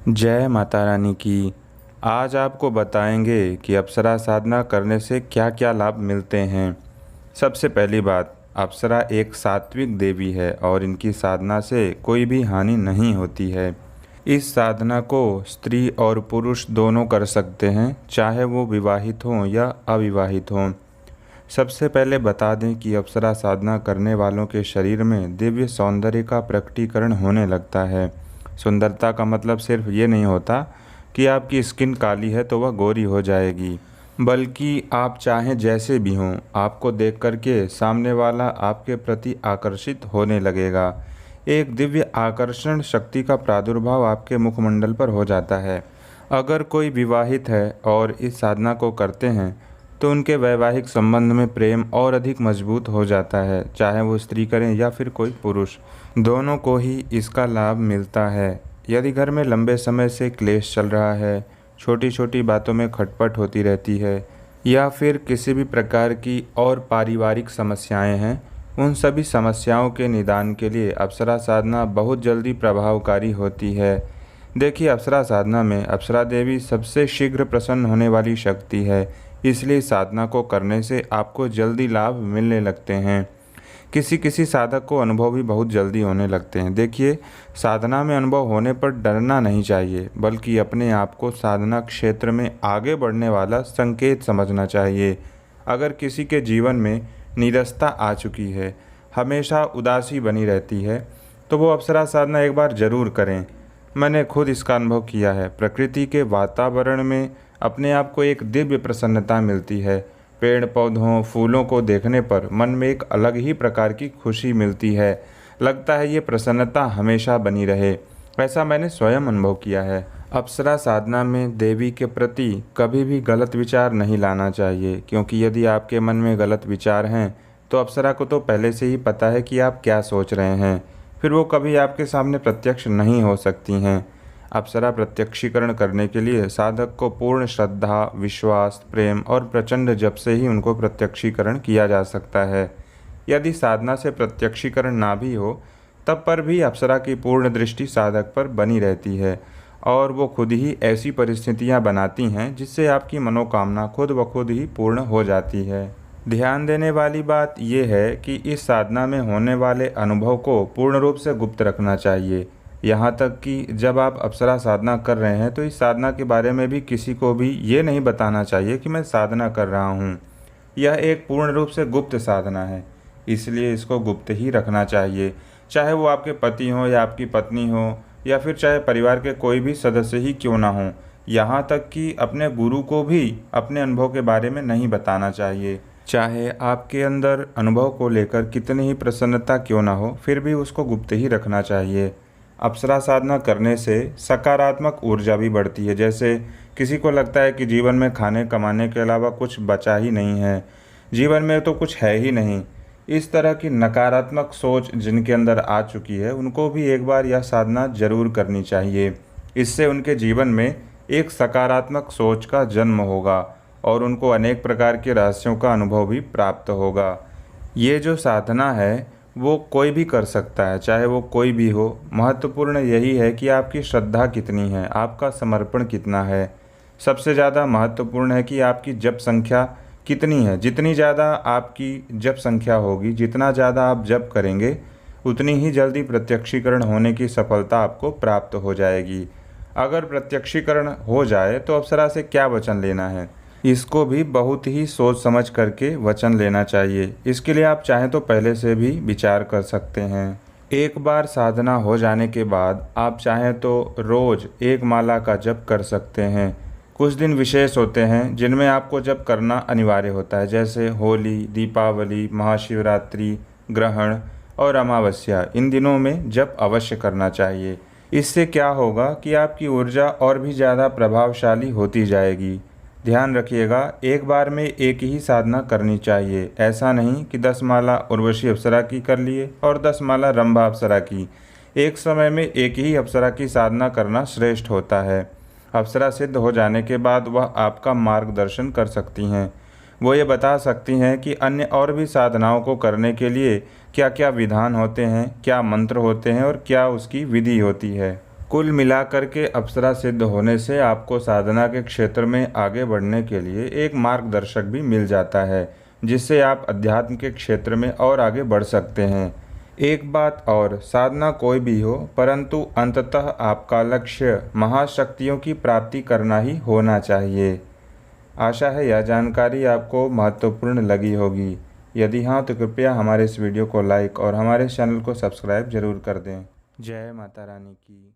जय माता रानी की। आज आपको बताएंगे कि अप्सरा साधना करने से क्या क्या लाभ मिलते हैं। सबसे पहली बात, अप्सरा एक सात्विक देवी है और इनकी साधना से कोई भी हानि नहीं होती है। इस साधना को स्त्री और पुरुष दोनों कर सकते हैं, चाहे वो विवाहित हों या अविवाहित हों। सबसे पहले बता दें कि अप्सरा साधना करने वालों के शरीर में दिव्य सौंदर्य का प्रकटीकरण होने लगता है। सुंदरता का मतलब सिर्फ ये नहीं होता कि आपकी स्किन काली है तो वह गोरी हो जाएगी, बल्कि आप चाहें जैसे भी हों, आपको देख करके सामने वाला आपके प्रति आकर्षित होने लगेगा। एक दिव्य आकर्षण शक्ति का प्रादुर्भाव आपके मुखमंडल पर हो जाता है। अगर कोई विवाहित है और इस साधना को करते हैं तो उनके वैवाहिक संबंध में प्रेम और अधिक मजबूत हो जाता है, चाहे वो स्त्री करें या फिर कोई पुरुष, दोनों को ही इसका लाभ मिलता है। यदि घर में लंबे समय से क्लेश चल रहा है, छोटी छोटी बातों में खटपट होती रहती है या फिर किसी भी प्रकार की और पारिवारिक समस्याएं हैं, उन सभी समस्याओं के निदान के लिए अप्सरा साधना बहुत जल्दी प्रभावकारी होती है। देखिए, अप्सरा साधना में अप्सरा देवी सबसे शीघ्र प्रसन्न होने वाली शक्ति है, इसलिए साधना को करने से आपको जल्दी लाभ मिलने लगते हैं। किसी किसी साधक को अनुभव भी बहुत जल्दी होने लगते हैं। देखिए, साधना में अनुभव होने पर डरना नहीं चाहिए, बल्कि अपने आप को साधना क्षेत्र में आगे बढ़ने वाला संकेत समझना चाहिए। अगर किसी के जीवन में नीरसता आ चुकी है, हमेशा उदासी बनी रहती है, तो वो अप्सरा साधना एक बार ज़रूर करें। मैंने खुद इसका अनुभव किया है। प्रकृति के वातावरण में अपने आप को एक दिव्य प्रसन्नता मिलती है। पेड़ पौधों, फूलों को देखने पर मन में एक अलग ही प्रकार की खुशी मिलती है। लगता है ये प्रसन्नता हमेशा बनी रहे। ऐसा मैंने स्वयं अनुभव किया है। अप्सरा साधना में देवी के प्रति कभी भी गलत विचार नहीं लाना चाहिए, क्योंकि यदि आपके मन में गलत विचार हैं तो अप्सरा को तो पहले से ही पता है कि आप क्या सोच रहे हैं, फिर वो कभी आपके सामने प्रत्यक्ष नहीं हो सकती हैं। अप्सरा प्रत्यक्षीकरण करने के लिए साधक को पूर्ण श्रद्धा, विश्वास, प्रेम और प्रचंड जप से ही उनको प्रत्यक्षीकरण किया जा सकता है। यदि साधना से प्रत्यक्षीकरण ना भी हो, तब पर भी अप्सरा की पूर्ण दृष्टि साधक पर बनी रहती है और वो खुद ही ऐसी परिस्थितियां बनाती हैं जिससे आपकी मनोकामना खुद ब खुद ही पूर्ण हो जाती है। ध्यान देने वाली बात यह है कि इस साधना में होने वाले अनुभव को पूर्ण रूप से गुप्त रखना चाहिए। यहाँ तक कि जब आप अप्सरा साधना कर रहे हैं तो इस साधना के बारे में भी किसी को भी ये नहीं बताना चाहिए कि मैं साधना कर रहा हूँ। यह एक पूर्ण रूप से गुप्त साधना है, इसलिए इसको गुप्त ही रखना चाहिए। चाहे वो आपके पति हों या आपकी पत्नी हो या फिर चाहे परिवार के कोई भी सदस्य ही क्यों ना हो। यहाँ तक कि अपने गुरु को भी अपने अनुभव के बारे में नहीं बताना चाहिए। चाहे आपके अंदर अनुभव को लेकर कितनी ही प्रसन्नता क्यों ना हो, फिर भी उसको गुप्त ही रखना चाहिए। अप्सरा साधना करने से सकारात्मक ऊर्जा भी बढ़ती है। जैसे किसी को लगता है कि जीवन में खाने कमाने के अलावा कुछ बचा ही नहीं है, जीवन में तो कुछ है ही नहीं, इस तरह की नकारात्मक सोच जिनके अंदर आ चुकी है, उनको भी एक बार यह साधना जरूर करनी चाहिए। इससे उनके जीवन में एक सकारात्मक सोच का जन्म होगा और उनको अनेक प्रकार के रहस्यों का अनुभव भी प्राप्त होगा। ये जो साधना है वो कोई भी कर सकता है, चाहे वो कोई भी हो। महत्वपूर्ण यही है कि आपकी श्रद्धा कितनी है, आपका समर्पण कितना है। सबसे ज़्यादा महत्वपूर्ण है कि आपकी जप संख्या कितनी है। जितनी ज़्यादा आपकी जप संख्या होगी, जितना ज़्यादा आप जप करेंगे, उतनी ही जल्दी प्रत्यक्षीकरण होने की सफलता आपको प्राप्त हो जाएगी। अगर प्रत्यक्षीकरण हो जाए तो अप्सरा से क्या वचन लेना है, इसको भी बहुत ही सोच समझ करके वचन लेना चाहिए। इसके लिए आप चाहें तो पहले से भी विचार कर सकते हैं। एक बार साधना हो जाने के बाद आप चाहें तो रोज़ एक माला का जप कर सकते हैं। कुछ दिन विशेष होते हैं जिनमें आपको जप करना अनिवार्य होता है, जैसे होली, दीपावली, महाशिवरात्रि, ग्रहण और अमावस्या। इन दिनों में जप अवश्य करना चाहिए। इससे क्या होगा कि आपकी ऊर्जा और भी ज़्यादा प्रभावशाली होती जाएगी। ध्यान रखिएगा, एक बार में एक ही साधना करनी चाहिए। ऐसा नहीं कि 10 माला उर्वशी अप्सरा की कर लिए और 10 माला रंभा अप्सरा की। एक समय में एक ही अप्सरा की साधना करना श्रेष्ठ होता है। अप्सरा सिद्ध हो जाने के बाद वह आपका मार्गदर्शन कर सकती हैं। वो ये बता सकती हैं कि अन्य और भी साधनाओं को करने के लिए क्या क्या विधान होते हैं, क्या मंत्र होते हैं और क्या उसकी विधि होती है। कुल मिलाकर के अप्सरा सिद्ध होने से आपको साधना के क्षेत्र में आगे बढ़ने के लिए एक मार्गदर्शक भी मिल जाता है, जिससे आप अध्यात्म के क्षेत्र में और आगे बढ़ सकते हैं। एक बात और, साधना कोई भी हो, परंतु अंततः आपका लक्ष्य महाशक्तियों की प्राप्ति करना ही होना चाहिए। आशा है यह जानकारी आपको महत्वपूर्ण लगी होगी। यदि हाँ तो कृपया हमारे इस वीडियो को लाइक और हमारे चैनल को सब्सक्राइब जरूर कर दें। जय माता रानी की।